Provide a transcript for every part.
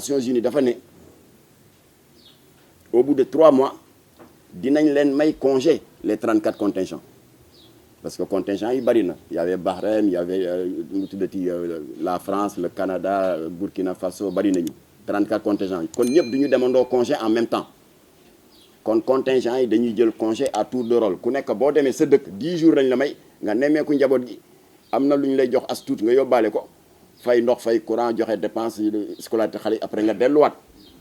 Nations Unies dafa ne au bout de 3 mois dinañ leen may congé les 34 contingents parce que contingents yi bari na y avait Bahreïn y avait nu tuddati la France le Canada Burkina Faso bari nañu 34 contingents yi kon ñëpp du ñu demandoo congé en même temps kon contingents yi dañuy jël congé à tour de rôle ku nekk boo demee sa dëkk 10 jours lañ la may nga nemmeeku njaboot gi am na lu ñu lay jox as tuut nga yóbbaale ko fay ndox fay courant joxe dépense scolarité xale après nga delluwaat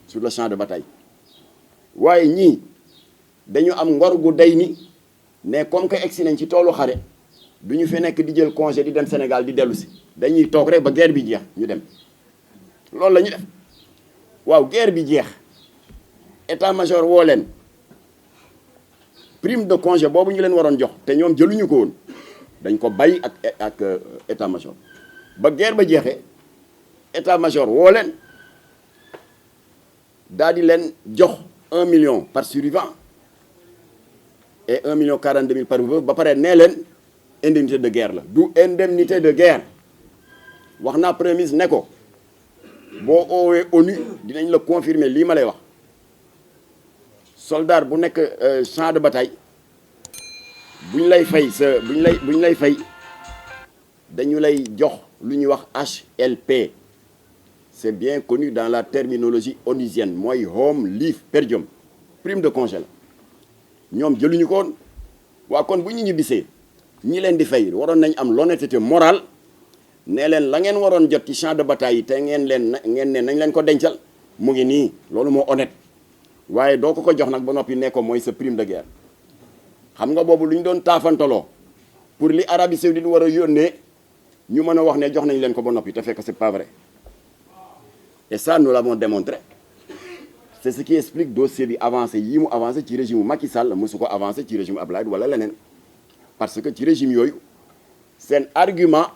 sur le champ de bataille waaye ñii dañu am ngor gu day ni mais comme que egsi nañ ci toolu xare du ñu fi nekk di jël congé di dem Sénégal di dellu si dañuy toog rek ba guerre bi jeex ñu dem loolu la ñu def waaw guerre bi jeex état-major woo leen prime de congé boobu ñu leen waroon jox te ñoom jëluñu ko woon dañ ko bàyyi ak état-major ba guerre ba jeexee état-major woo leen daal di leen jox 1 million par survivant et 1 million 42 000 par veuve ba pare nee leen indemnité de guerre la du indemnité de guerre wax naa Premier ministre ne ko boo oowee ONU dinañ la confirmer lii ma lay wax soldat bu nekk champ de bataille buñ lay fay buñ lay fay dañu lay jox lu ñuy wax HLP c'est bien connu dans la terminologie onusienne mooy home leave per diem prime de congé la ñoom jëluñu ko woon waa kon bu ñu ñibbisee ñi leen di fay waroon nañ am l'honnêteté morale ne leen la ngeen waroon jot ci champ de bataille yi te ngeen ne nañ leen ko dencal mu ngi nii loolu moo honnête waaye doo ko jox nag ba noppi ne ko mooy sa prime de guerre xam nga boobu lu ñu doon taafantaloo pour li Arabie Saoudite war a yónnee ñu mën a wax ne jox nañ leen ko ba noppi te fekk c'est pas vrai et ça nous l'avons démontré c'est ce qui explique dossier bi avancé yi mu avancé ci régime Macky Sall mosu ko avancé ci régime Abdoulaye wala leneen parce que ci régime yooyu seen argument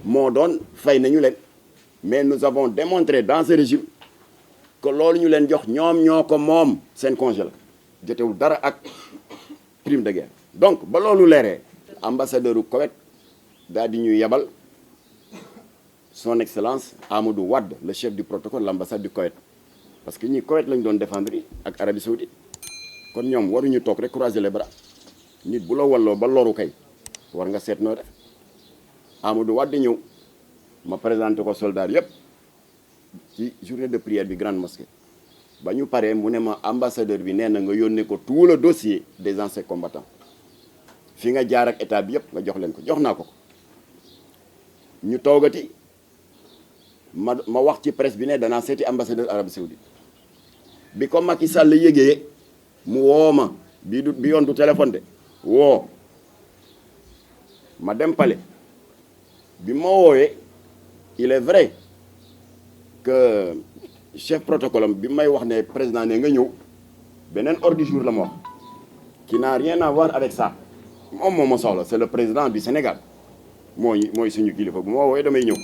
moo doon fay nañu leen mais nous avons démontré dans ce régime que loolu ñu leen jox ñoom ñoo ko moom seen congé la jotewul dara ak prime de guerre donc ba loolu leeree ambassadeur u Koweït daal di ñuy yebal son excellence Amadou Wade le chef du protocole de l'ambassade du Koweït parce que ñi Koweït lañu doon défendre ak Arabie Saoudite kon ñoom waruñu toog rek croiser les bras nit bu la walloo ba loru kay war nga seet noo def Amadou Wade ñëw ma présenté ko soldats yépp ci journée de prière bi grande mosquée ba ñu paree mu ne ma ambassadeur bi nee na nga yónnee ko tout le dossier des anciens combattants fi nga jaar ak état bi yépp nga jox leen ko jox naa ko ñu toogati ma wax ci presse bi ne danaa seeti ambassadeur Arabie Saoudite bi ko Macky Sall yëgee mu woo ma bi yoon du téléphone de woo ma dem palais bi ma woowee il est vrai que chef protocole am bi may wax ne président ne nga ñëw beneen ordre du jour la ma wax qui n'a rien à voir avec ça moom moo ma soxla c'est le président du Sénégal mooy suñu kilifa bu ma woowee damay ñëw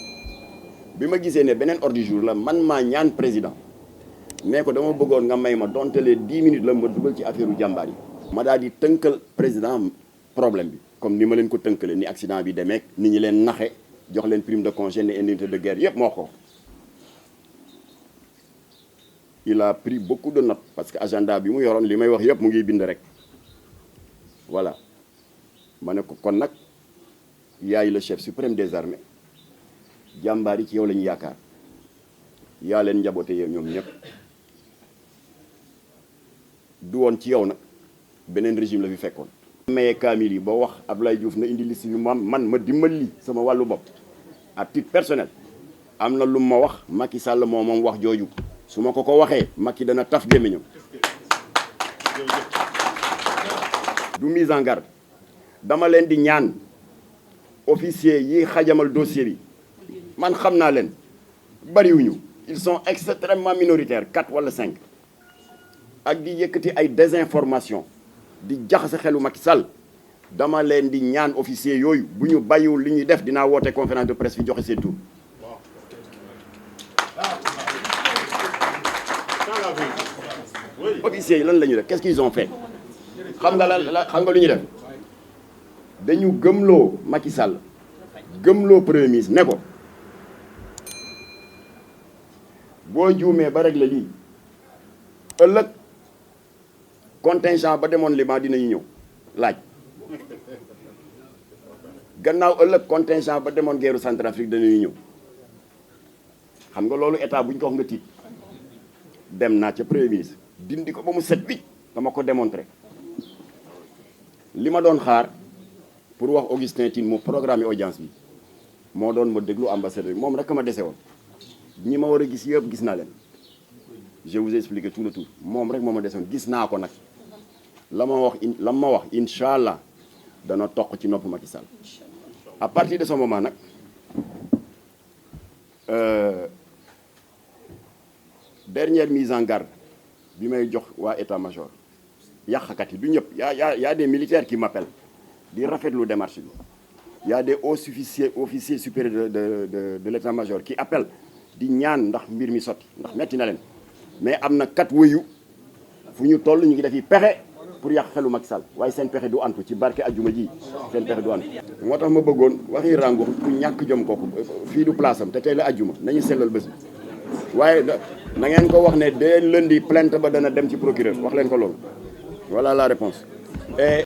bi ma gisee ne beneen ordre du jour la man maa ñaan président mais ko dama bëggoon nga may ma donte les 10 minutes la ma dugal ci affaire u jàmbaar yi ma daal di tënkal président problème bi comme ni ma leen ko tënkale ni accident bi demee ni ñi leen naxe jox leen prime de congé ne indemnité de guerre yépp moo ko il a pris beaucoup de notes parce que agenda bi mu yoroon li may wax yépp mu ngi bind rek voilà ma ne ko kon nag yaay le chef suprême des armées jàmbaar yi ci yow la ñu yaakaar yaa leen njaboote yow ñoom ñëpp du woon ci yow nag beneen régime la fi fekkoon. mayee kaamil yi ba wax Abdoulaye Diouf na indi liste bi man ma dimbali sama wàllu bopp à titre personnel am na lu ma wax Macky Sall moom wax jooju su ma ko waxee Macky dana taf gémmiñam du mise en garde dama leen di ñaan officier yi xajamal dossier bi man xam naa leen bariwuñu ils sont extrêmement minoritaires 4 wala 5 ak di yëkkati ay désinformation di jaxase xelu Macky Sall dama leen di ñaan officier yooyu bu ñu bàyyiwul li ñuy def dinaa woote conférence de presse fi joxe seen tur. officiers yi lan la ñu def qu'est-ce qu'ils ont fait xam nga lu ñu def dañu gëmloo Macky Sall gëmloo premier ministre ne ko boo juumee ba régler lii ëllëg contingent ba demoon Liban dinañu ñëw laaj gannaaw ëllëg contingent ba demoon guerre Centrafrique dinañu ñëw xam nga loolu état buñ ko wax nga tiit dem naa ca premier ministre dindi ko ba mu set wicc dama ko démontrer li ma doon xaar pour wax Augustin Tine mu programme audience bi moo doon ma déglu ambassadeur bi moom rek ma dese woon ñi ma war a gis yëpp gis naa leen je vous ai expliqué tout le tour moom rek moo ma dese woon gis naa ko nag la ma wax incha allah dana toq ci nopp Macky Sall à partir de ce moment nag dernière mise en garde bi may jox waa état-major yàqkat yi du ñëpp y a des militaires qui m'appellent di rafetlu démarche bi y a des officiers supérieurs de l'état-major qui appellent di ñaan ndax mbir mi sotti ndax metti na leen mais am na kat wëyu fu ñu toll ñu ngi defi pexe pour yàq xelu Macky Sall waaye seen pexe du antu ci barke ajjuma ji seen pexe du antu moo tax ma bëggoon waxi rango ku ñàkk jom kooku fii du place am te tey la ajjuma nañu sellal bés bi waaye na ngeen ko wax ne dès lundi plainte ba dana dem ci procureur wax leen ko loolu voilà la réponse et